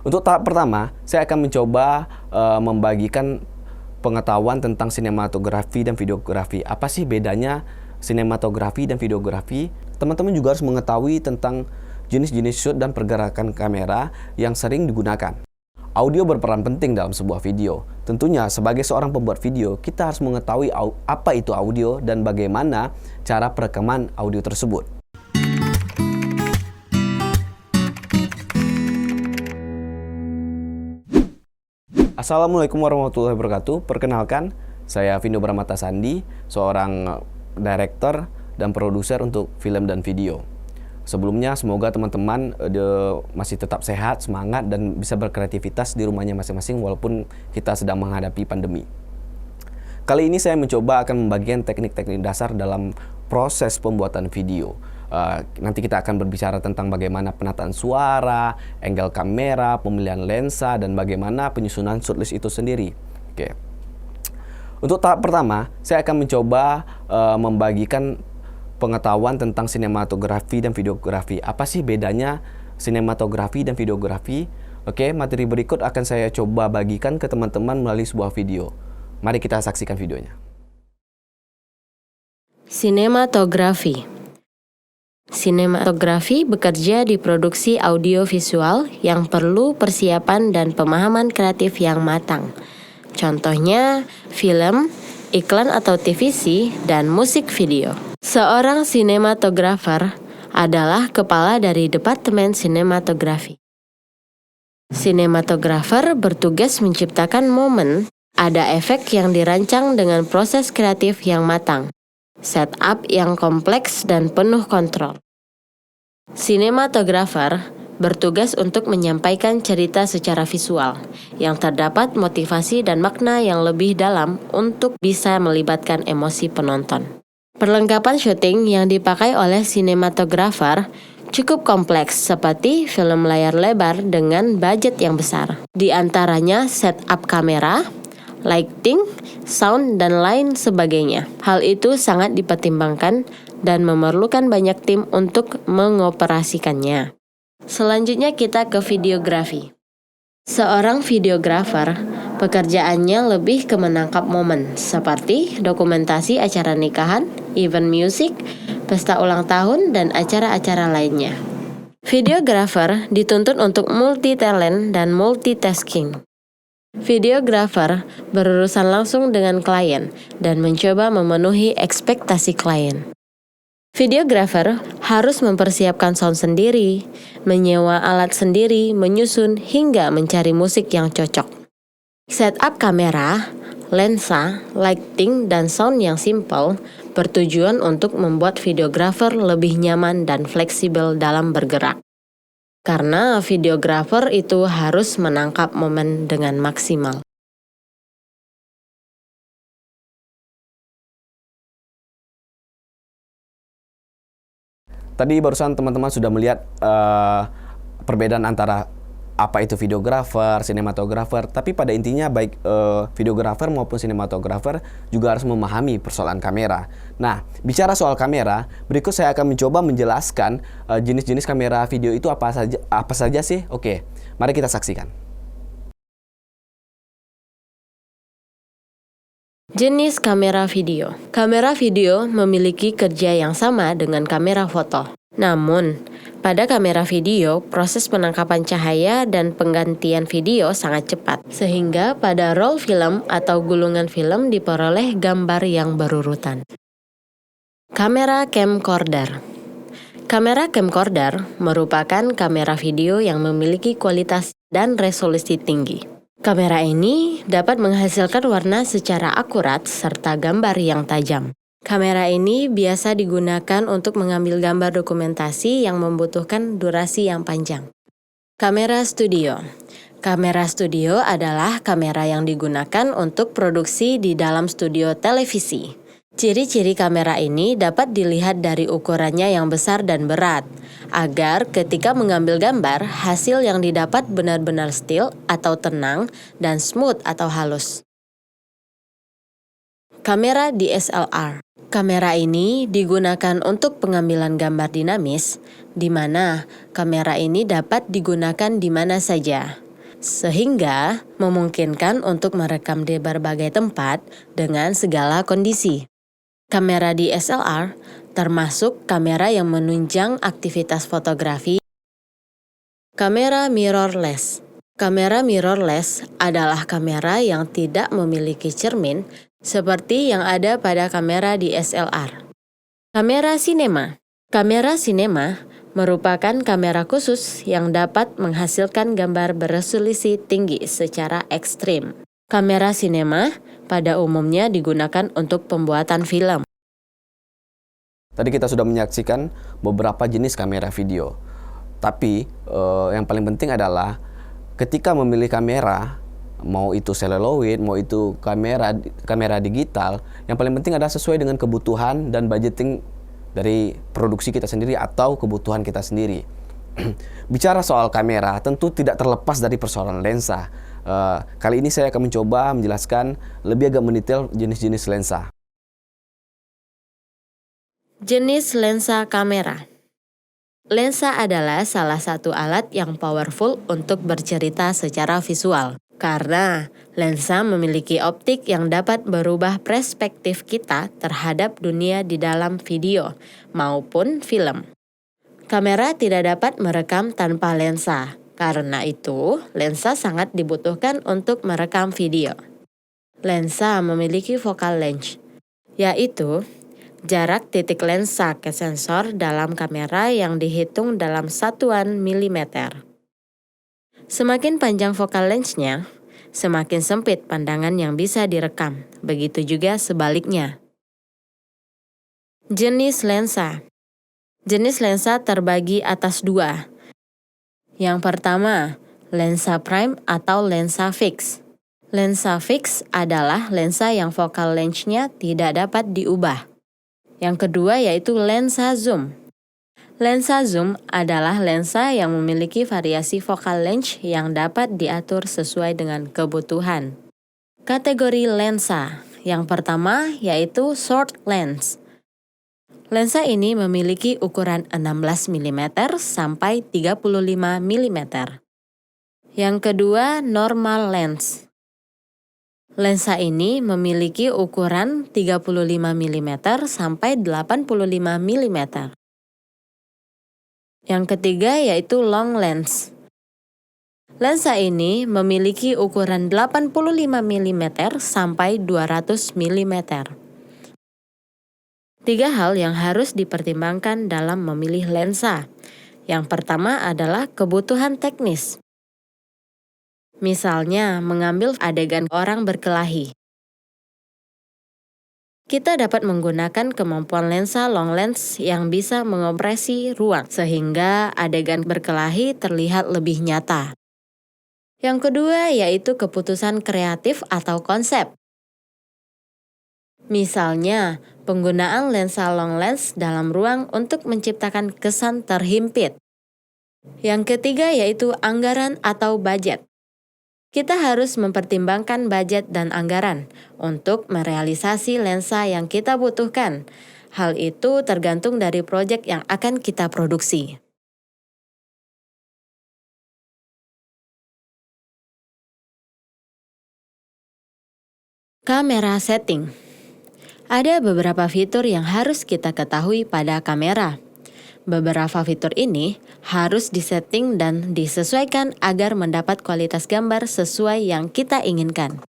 Untuk tahap pertama, saya akan mencoba membagikan pengetahuan tentang sinematografi dan videografi. Apa sih bedanya sinematografi dan videografi? Teman-teman juga harus mengetahui tentang jenis-jenis shoot dan pergerakan kamera yang sering digunakan. Audio berperan penting dalam sebuah video. Tentunya sebagai seorang pembuat video, kita harus mengetahui apa itu audio dan bagaimana cara perekaman audio tersebut. Assalamualaikum warahmatullahi wabarakatuh. Perkenalkan, saya Vino Bramata Sandi, seorang director dan produser untuk film dan video. Sebelumnya, semoga teman-teman masih tetap sehat, semangat, dan bisa berkreativitas di rumahnya masing-masing walaupun kita sedang menghadapi pandemi. Kali ini saya mencoba akan membagikan teknik-teknik dasar dalam proses pembuatan video. Nanti kita akan berbicara tentang bagaimana penataan suara, angle kamera, pemilihan lensa, dan bagaimana penyusunan shortlist itu sendiri. Oke. Untuk tahap pertama, saya akan mencoba membagikan pengetahuan tentang sinematografi dan videografi. Apa sih bedanya sinematografi dan videografi? Oke, materi berikut akan saya coba bagikan ke teman-teman melalui sebuah video. Mari kita saksikan videonya. Sinematografi. Sinematografi bekerja di produksi audiovisual yang perlu persiapan dan pemahaman kreatif yang matang. Contohnya, film, iklan atau TVC, dan musik video. Seorang sinematografer adalah kepala dari Departemen Sinematografi. Sinematografer bertugas menciptakan momen, ada efek yang dirancang dengan proses kreatif yang matang. Setup yang kompleks dan penuh kontrol. Sinematografer bertugas untuk menyampaikan cerita secara visual, yang terdapat motivasi dan makna yang lebih dalam untuk bisa melibatkan emosi penonton. Perlengkapan syuting yang dipakai oleh sinematografer cukup kompleks seperti film layar lebar dengan budget yang besar. Di antaranya setup kamera, lighting, sound, dan lain sebagainya. Hal itu sangat dipertimbangkan dan memerlukan banyak tim untuk mengoperasikannya. Selanjutnya kita ke videografi. Seorang videografer, pekerjaannya lebih ke menangkap momen, seperti dokumentasi acara nikahan, event musik, pesta ulang tahun, dan acara-acara lainnya. Videografer dituntut untuk multi-talent dan multitasking. Videografer berurusan langsung dengan klien dan mencoba memenuhi ekspektasi klien. Videografer harus mempersiapkan sound sendiri, menyewa alat sendiri, menyusun, hingga mencari musik yang cocok. Setup kamera, lensa, lighting, dan sound yang simpel bertujuan untuk membuat videografer lebih nyaman dan fleksibel dalam bergerak. Karena videografer itu harus menangkap momen dengan maksimal. Tadi barusan teman-teman sudah melihat perbedaan antara apa itu videografer, sinematografer, tapi pada intinya baik videografer maupun sinematografer juga harus memahami persoalan kamera. Nah, bicara soal kamera, berikut saya akan mencoba menjelaskan jenis-jenis kamera video itu apa saja sih? Oke, mari kita saksikan. Jenis kamera video. Kamera video memiliki kerja yang sama dengan kamera foto. Namun, pada kamera video, proses penangkapan cahaya dan penggantian video sangat cepat, sehingga pada roll film atau gulungan film diperoleh gambar yang berurutan. Kamera camcorder. Kamera camcorder merupakan kamera video yang memiliki kualitas dan resolusi tinggi. Kamera ini dapat menghasilkan warna secara akurat serta gambar yang tajam. Kamera ini biasa digunakan untuk mengambil gambar dokumentasi yang membutuhkan durasi yang panjang. Kamera studio. Kamera studio adalah kamera yang digunakan untuk produksi di dalam studio televisi. Ciri-ciri kamera ini dapat dilihat dari ukurannya yang besar dan berat, agar ketika mengambil gambar, hasil yang didapat benar-benar still atau tenang dan smooth atau halus. Kamera DSLR. Kamera ini digunakan untuk pengambilan gambar dinamis, di mana kamera ini dapat digunakan di mana saja. sehingga memungkinkan untuk merekam di berbagai tempat dengan segala kondisi. Kamera DSLR termasuk kamera yang menunjang aktivitas fotografi. Kamera mirrorless. Kamera mirrorless adalah kamera yang tidak memiliki cermin seperti yang ada pada kamera DSLR. Kamera sinema. Kamera sinema merupakan kamera khusus yang dapat menghasilkan gambar beresolusi tinggi secara ekstrim. Kamera sinema pada umumnya digunakan untuk pembuatan film. Tadi kita sudah menyaksikan beberapa jenis kamera video. Tapi yang paling penting adalah ketika memilih kamera, mau itu celluloid, mau itu kamera digital, yang paling penting adalah sesuai dengan kebutuhan dan budgeting dari produksi kita sendiri atau kebutuhan kita sendiri. Bicara soal kamera, tentu tidak terlepas dari persoalan lensa. Kali ini saya akan mencoba menjelaskan lebih agak mendetail jenis-jenis lensa. Jenis lensa kamera. Lensa adalah salah satu alat yang powerful untuk bercerita secara visual. Karena lensa memiliki optik yang dapat berubah perspektif kita terhadap dunia di dalam video maupun film. Kamera tidak dapat merekam tanpa lensa. Karena itu, lensa sangat dibutuhkan untuk merekam video. Lensa memiliki focal length, yaitu jarak titik lensa ke sensor dalam kamera yang dihitung dalam satuan milimeter. Semakin panjang focal length-nya, semakin sempit pandangan yang bisa direkam. Begitu juga sebaliknya. Jenis lensa. Jenis lensa terbagi atas dua. Yang pertama, lensa prime atau lensa fix. Lensa fix adalah lensa yang focal length-nya tidak dapat diubah. Yang kedua yaitu lensa zoom. Lensa zoom adalah lensa yang memiliki variasi focal length yang dapat diatur sesuai dengan kebutuhan. Kategori lensa. Yang pertama yaitu short lens. Lensa ini memiliki ukuran 16 mm sampai 35 mm. Yang kedua, normal lens. Lensa ini memiliki ukuran 35 mm sampai 85 mm. Yang ketiga yaitu long lens. Lensa ini memiliki ukuran 85 mm sampai 200 mm. Tiga hal yang harus dipertimbangkan dalam memilih lensa. Yang pertama adalah kebutuhan teknis. Misalnya, mengambil adegan orang berkelahi. Kita dapat menggunakan kemampuan lensa long lens yang bisa mengopresi ruang sehingga adegan berkelahi terlihat lebih nyata. Yang kedua yaitu keputusan kreatif atau konsep. Misalnya, penggunaan lensa long lens dalam ruang untuk menciptakan kesan terhimpit. Yang ketiga yaitu anggaran atau budget. Kita harus mempertimbangkan budget dan anggaran untuk merealisasi lensa yang kita butuhkan. Hal itu tergantung dari proyek yang akan kita produksi. Kamera setting. Ada beberapa fitur yang harus kita ketahui pada kamera. Beberapa fitur ini harus disetting dan disesuaikan agar mendapat kualitas gambar sesuai yang kita inginkan.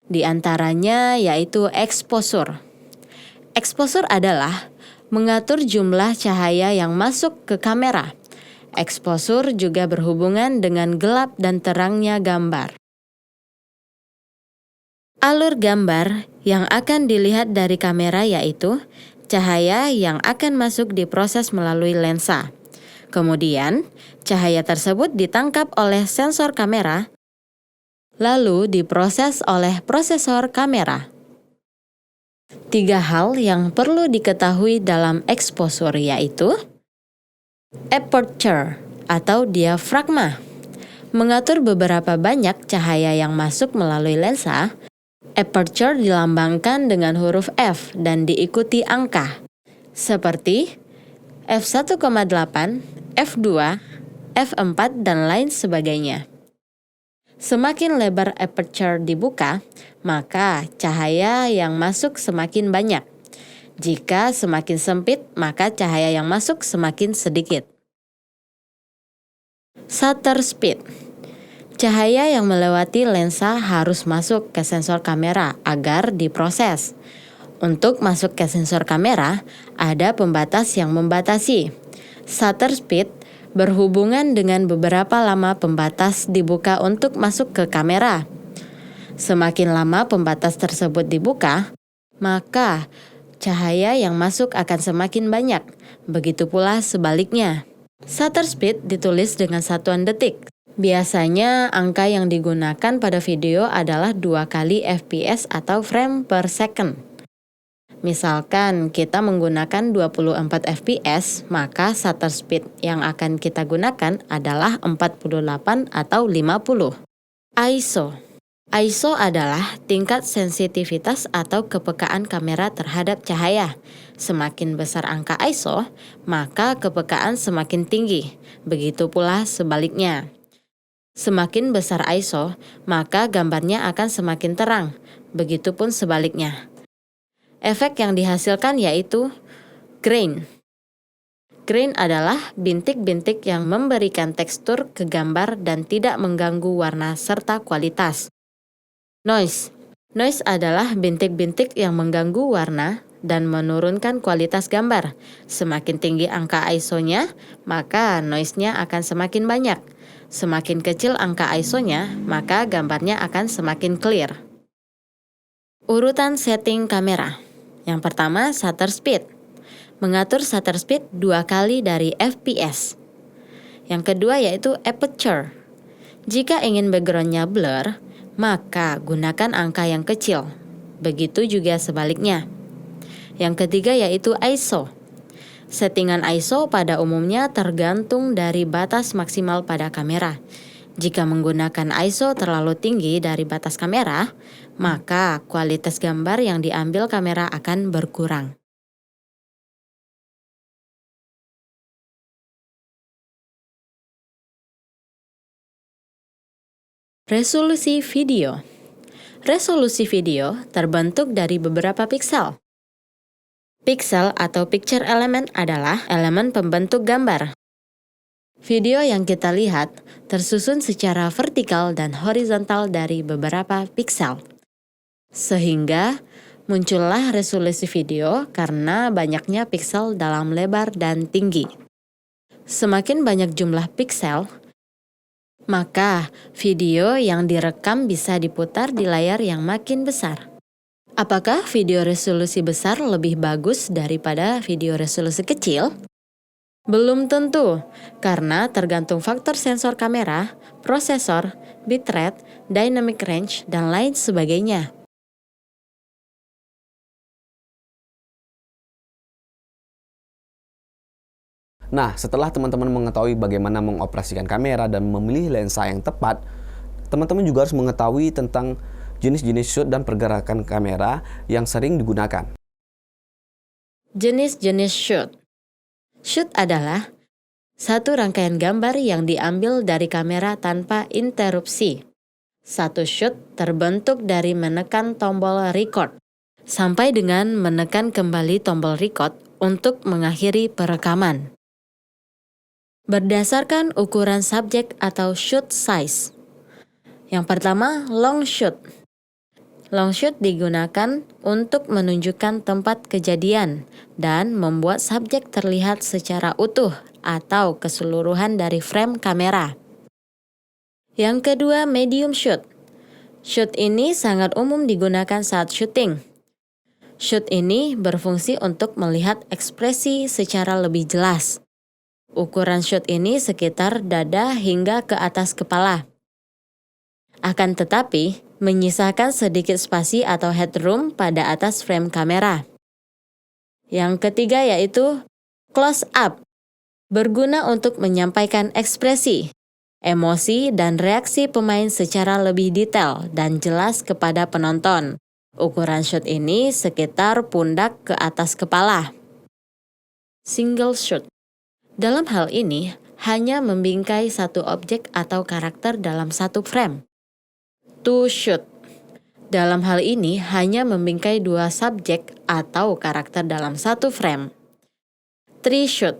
Di antaranya yaitu exposure. Exposure adalah mengatur jumlah cahaya yang masuk ke kamera. Exposure juga berhubungan dengan gelap dan terangnya gambar. Alur gambar yang akan dilihat dari kamera yaitu cahaya yang akan masuk diproses melalui lensa. Kemudian, cahaya tersebut ditangkap oleh sensor kamera, lalu diproses oleh prosesor kamera. Tiga hal yang perlu diketahui dalam exposure yaitu aperture atau diafragma, mengatur beberapa banyak cahaya yang masuk melalui lensa. Aperture dilambangkan dengan huruf F dan diikuti angka, seperti f1,8, f2, f4, dan lain sebagainya. Semakin lebar aperture dibuka, maka cahaya yang masuk semakin banyak. Jika semakin sempit, maka cahaya yang masuk semakin sedikit. Shutter speed. Cahaya yang melewati lensa harus masuk ke sensor kamera agar diproses. Untuk masuk ke sensor kamera, ada pembatas yang membatasi. Shutter speed berhubungan dengan beberapa lama pembatas dibuka untuk masuk ke kamera. Semakin lama pembatas tersebut dibuka, maka cahaya yang masuk akan semakin banyak. Begitu pula sebaliknya. Shutter speed ditulis dengan satuan detik. Biasanya angka yang digunakan pada video adalah 2 kali fps atau frame per second. Misalkan kita menggunakan 24 fps, maka shutter speed yang akan kita gunakan adalah 48 atau 50. ISO. ISO adalah tingkat sensitivitas atau kepekaan kamera terhadap cahaya. Semakin besar angka ISO, maka kepekaan semakin tinggi. Begitu pula sebaliknya. Semakin besar ISO, maka gambarnya akan semakin terang. Begitupun sebaliknya. Efek yang dihasilkan yaitu grain. Grain adalah bintik-bintik yang memberikan tekstur ke gambar dan tidak mengganggu warna serta kualitas. Noise. Noise adalah bintik-bintik yang mengganggu warna dan menurunkan kualitas gambar. Semakin tinggi angka ISO-nya, maka noise-nya akan semakin banyak. Semakin kecil angka ISO-nya, maka gambarnya akan semakin clear. Urutan setting kamera. Yang pertama, shutter speed. Mengatur shutter speed 2 kali dari fps. Yang kedua yaitu aperture. Jika ingin background-nya blur, maka gunakan angka yang kecil. Begitu juga sebaliknya. Yang ketiga yaitu ISO. Settingan ISO pada umumnya tergantung dari batas maksimal pada kamera. Jika menggunakan ISO terlalu tinggi dari batas kamera, maka kualitas gambar yang diambil kamera akan berkurang. Resolusi video. Resolusi video terbentuk dari beberapa piksel. Piksel atau picture element adalah elemen pembentuk gambar. Video yang kita lihat tersusun secara vertikal dan horizontal dari beberapa piksel. Sehingga muncullah resolusi video karena banyaknya piksel dalam lebar dan tinggi. Semakin banyak jumlah piksel, maka video yang direkam bisa diputar di layar yang makin besar. Apakah video resolusi besar lebih bagus daripada video resolusi kecil? Belum tentu, karena tergantung faktor sensor kamera, prosesor, bitrate, dynamic range, dan lain sebagainya. Nah, setelah teman-teman mengetahui bagaimana mengoperasikan kamera dan memilih lensa yang tepat, teman-teman juga harus mengetahui tentang jenis-jenis shoot dan pergerakan kamera yang sering digunakan. Jenis-jenis shoot. Shoot adalah satu rangkaian gambar yang diambil dari kamera tanpa interupsi. Satu shoot terbentuk dari menekan tombol record sampai dengan menekan kembali tombol record untuk mengakhiri perekaman. Berdasarkan ukuran subjek atau shoot size. Yang pertama, long shoot. Long shoot digunakan untuk menunjukkan tempat kejadian dan membuat subjek terlihat secara utuh atau keseluruhan dari frame kamera. Yang kedua, medium shoot. Shoot ini sangat umum digunakan saat syuting. Shoot ini berfungsi untuk melihat ekspresi secara lebih jelas. Ukuran shoot ini sekitar dada hingga ke atas kepala. Akan tetapi, menyisakan sedikit spasi atau headroom pada atas frame kamera. Yang ketiga yaitu close up. Berguna untuk menyampaikan ekspresi, emosi, dan reaksi pemain secara lebih detail dan jelas kepada penonton. Ukuran shot ini sekitar pundak ke atas kepala. Single shot. Dalam hal ini, hanya membingkai satu objek atau karakter dalam satu frame. To shoot. Dalam hal ini hanya membingkai 2 subjek atau karakter dalam satu frame. Three shoot.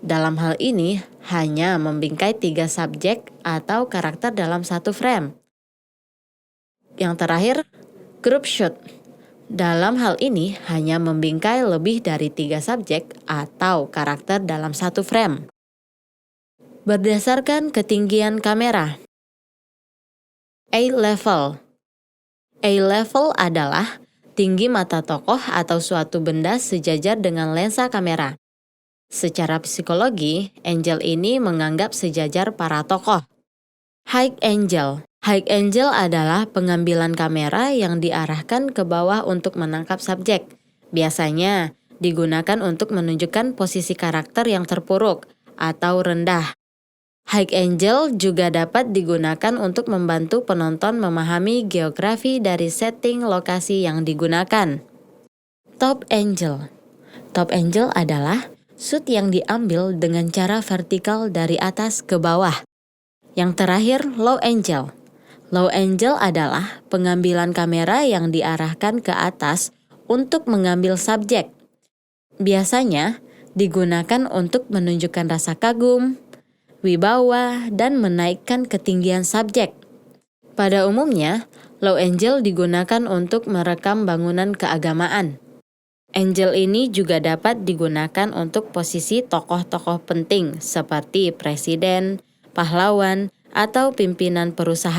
Dalam hal ini hanya membingkai 3 subjek atau karakter dalam satu frame. Yang terakhir, group shoot. Dalam hal ini hanya membingkai lebih dari 3 subjek atau karakter dalam satu frame. Berdasarkan ketinggian kamera. A-level. A-level adalah tinggi mata tokoh atau suatu benda sejajar dengan lensa kamera. Secara psikologi, angle ini menganggap sejajar para tokoh. High angle. High angle adalah pengambilan kamera yang diarahkan ke bawah untuk menangkap subjek. Biasanya digunakan untuk menunjukkan posisi karakter yang terpuruk atau rendah. High angle juga dapat digunakan untuk membantu penonton memahami geografi dari setting lokasi yang digunakan. Top angle. Top angle adalah shoot yang diambil dengan cara vertikal dari atas ke bawah. Yang terakhir, low angle. Low angle adalah pengambilan kamera yang diarahkan ke atas untuk mengambil subjek. Biasanya digunakan untuk menunjukkan rasa kagum, wibawa, dan menaikkan ketinggian subjek. Pada umumnya, low angle digunakan untuk merekam bangunan keagamaan. Angle ini juga dapat digunakan untuk posisi tokoh-tokoh penting seperti presiden, pahlawan, atau pimpinan perusahaan.